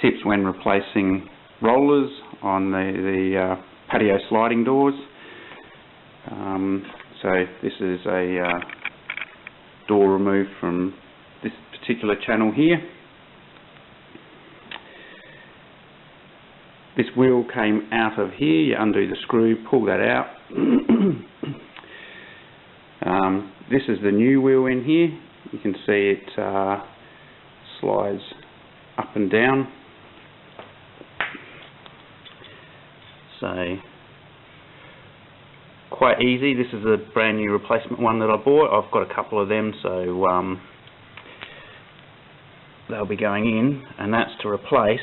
tips when replacing rollers on the patio sliding doors. So this is a door removed from this particular channel here. This wheel came out of here. You undo the screw, pull that out. This is the new wheel in here. You can see it slides up and down. So quite easy. This is a brand new replacement one that I bought. I've got a couple of them, so they'll be going in, and that's to replace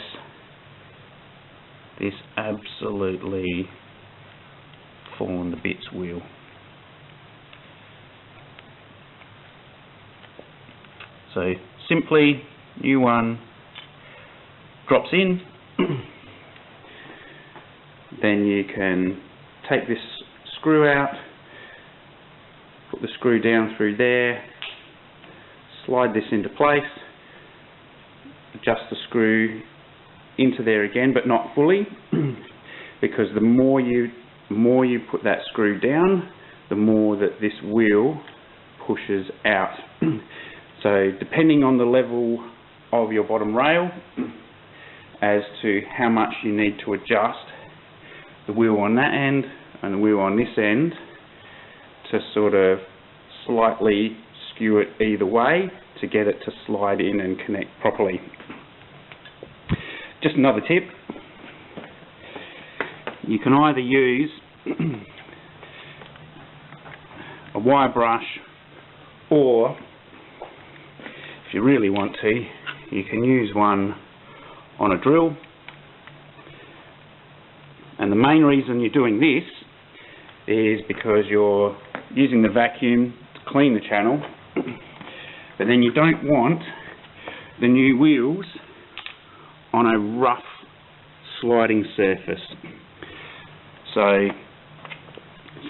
this absolutely fallen to bits wheel. So simply, new one drops in. Then you can take this screw out, put the screw down through there, slide this into place, adjust the screw into there again, but not fully, because the more you put that screw down, the more that this wheel pushes out. So depending on the level of your bottom rail as to how much you need to adjust the wheel on that end and the wheel on this end to sort of slightly skew it either way to get it to slide in and connect properly. Just another tip, you can either use a wire brush, or if you really want to, you can use one on a drill. And the main reason you're doing this is because you're using the vacuum to clean the channel, but then you don't want the new wheels on a rough sliding surface. So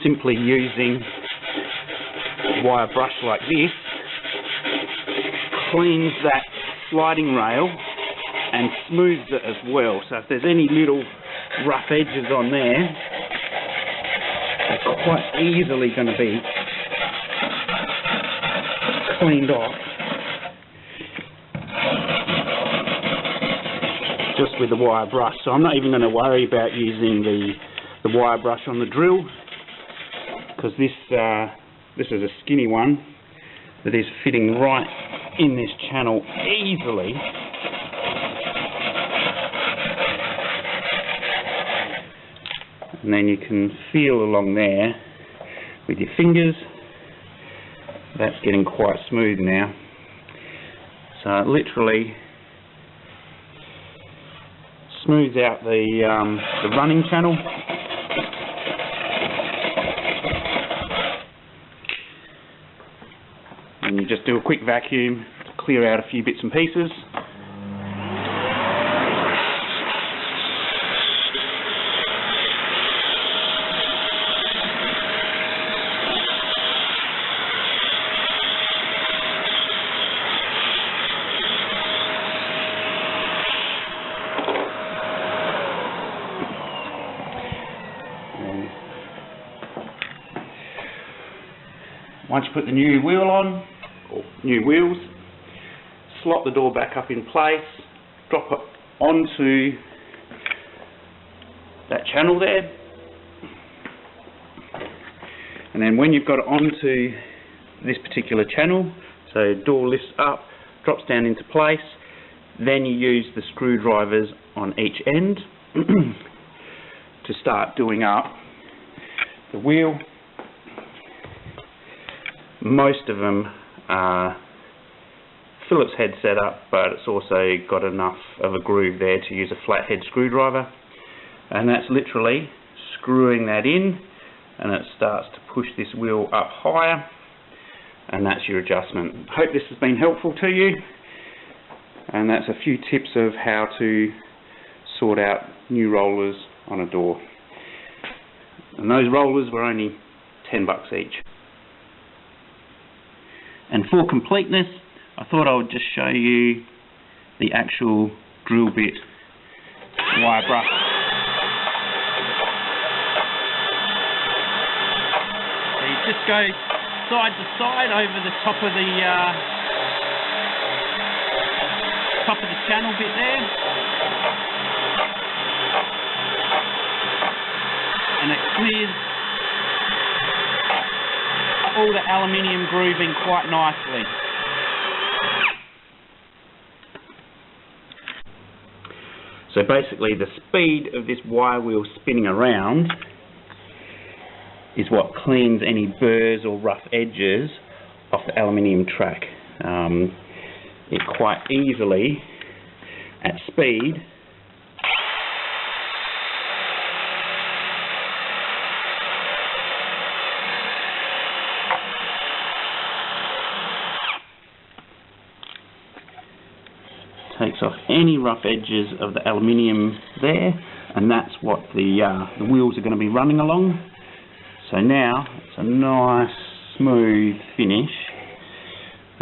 simply using a wire brush like this cleans that sliding rail and smooths it as well. So if there's any little rough edges on there, they're quite easily going to be cleaned off just with the wire brush. So I'm not even going to worry about using the wire brush on the drill, because this is a skinny one that is fitting right in this channel easily. And then you can feel along there with your fingers. That's getting quite smooth now. So it literally smooths out the running channel. And you just do a quick vacuum to clear out a few bits and pieces. Once you put the new wheel on, or new wheels, slot the door back up in place, drop it onto that channel there, and then when you've got it onto this particular channel, so door lifts up, drops down into place, then you use the screwdrivers on each end to start doing up the wheel. Most of them are Phillips head setup, but it's also got enough of a groove there to use a flathead screwdriver, and that's literally screwing that in, and it starts to push this wheel up higher, and that's your adjustment. Hope this has been helpful to you, and that's a few tips of how to sort out new rollers on a door. And those rollers were only $10 each. And for completeness, I thought I would just show you the actual drill bit wire brush. So you just go side to side over the top of the channel bit there, and it clears all the aluminium grooving quite nicely. So basically the speed of this wire wheel spinning around is what cleans any burrs or rough edges off the aluminium track. It quite easily, at speed, takes off any rough edges of the aluminium there, and that's what the wheels are going to be running along. So now it's a nice smooth finish,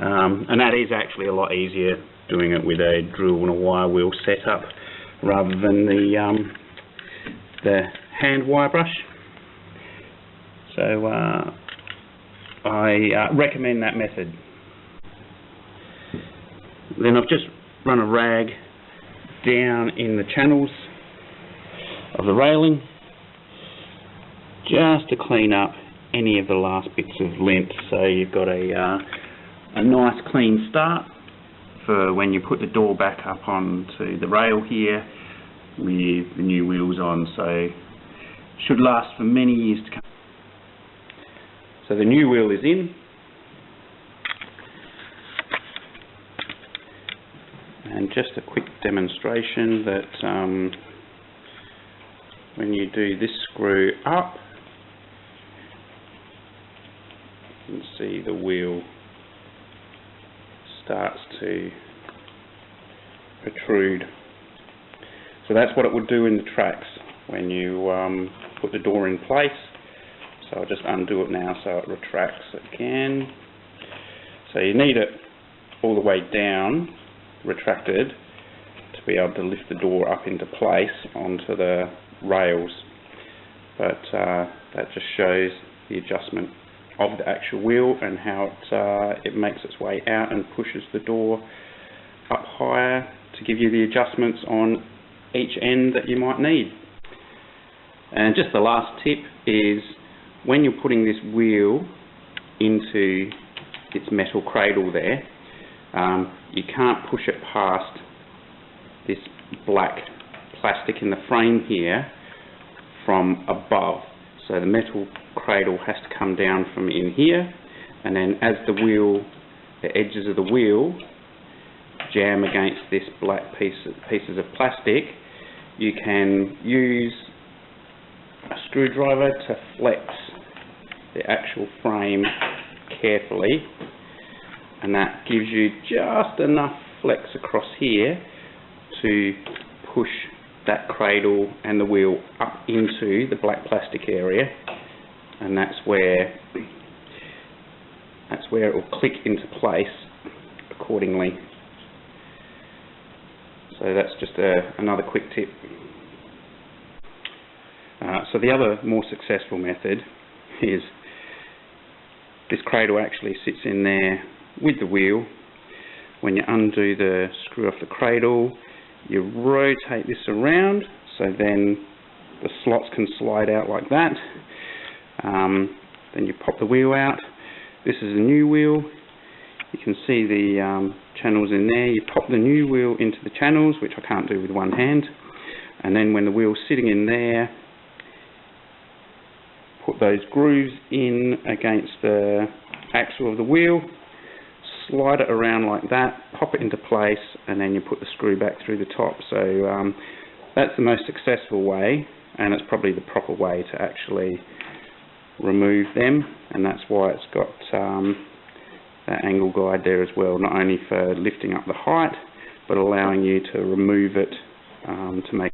and that is actually a lot easier doing it with a drill and a wire wheel setup rather than the hand wire brush. So I recommend that method. Then I've just run a rag down in the channels of the railing just to clean up any of the last bits of lint, so you've got a nice clean start for when you put the door back up onto the rail here with the new wheels on. So should last for many years to come. So the new wheel is in, and just a quick demonstration that when you do this screw up, you can see the wheel starts to protrude. So that's what it would do in the tracks when you put the door in place. So I'll just undo it now so it retracts again. So you need it all the way down, retracted, to be able to lift the door up into place onto the rails. But that just shows the adjustment of the actual wheel and how it makes its way out and pushes the door up higher to give you the adjustments on each end that you might need. And just the last tip is, when you're putting this wheel into its metal cradle there, you can't push it past this black plastic in the frame here from above. So the metal cradle has to come down from in here, and then as the edges of the wheel jam against this black pieces of plastic, you can use a screwdriver to flex the actual frame carefully, and that gives you just enough flex across here to push that cradle and the wheel up into the black plastic area, and that's where it will click into place accordingly. So that's just another quick tip. So the other more successful method is this cradle actually sits in there with the wheel. When you undo the screw off the cradle, you rotate this around so then the slots can slide out like that. Then you pop the wheel out. This is a new wheel. You can see the channels in there. You pop the new wheel into the channels, which I can't do with one hand, and then when the wheel's sitting in there, put those grooves in against the axle of the wheel, slide it around like that, pop it into place, and then you put the screw back through the top. So that's the most successful way, and it's probably the proper way to actually remove them, and that's why it's got that angle guide there as well, not only for lifting up the height, but allowing you to remove it to make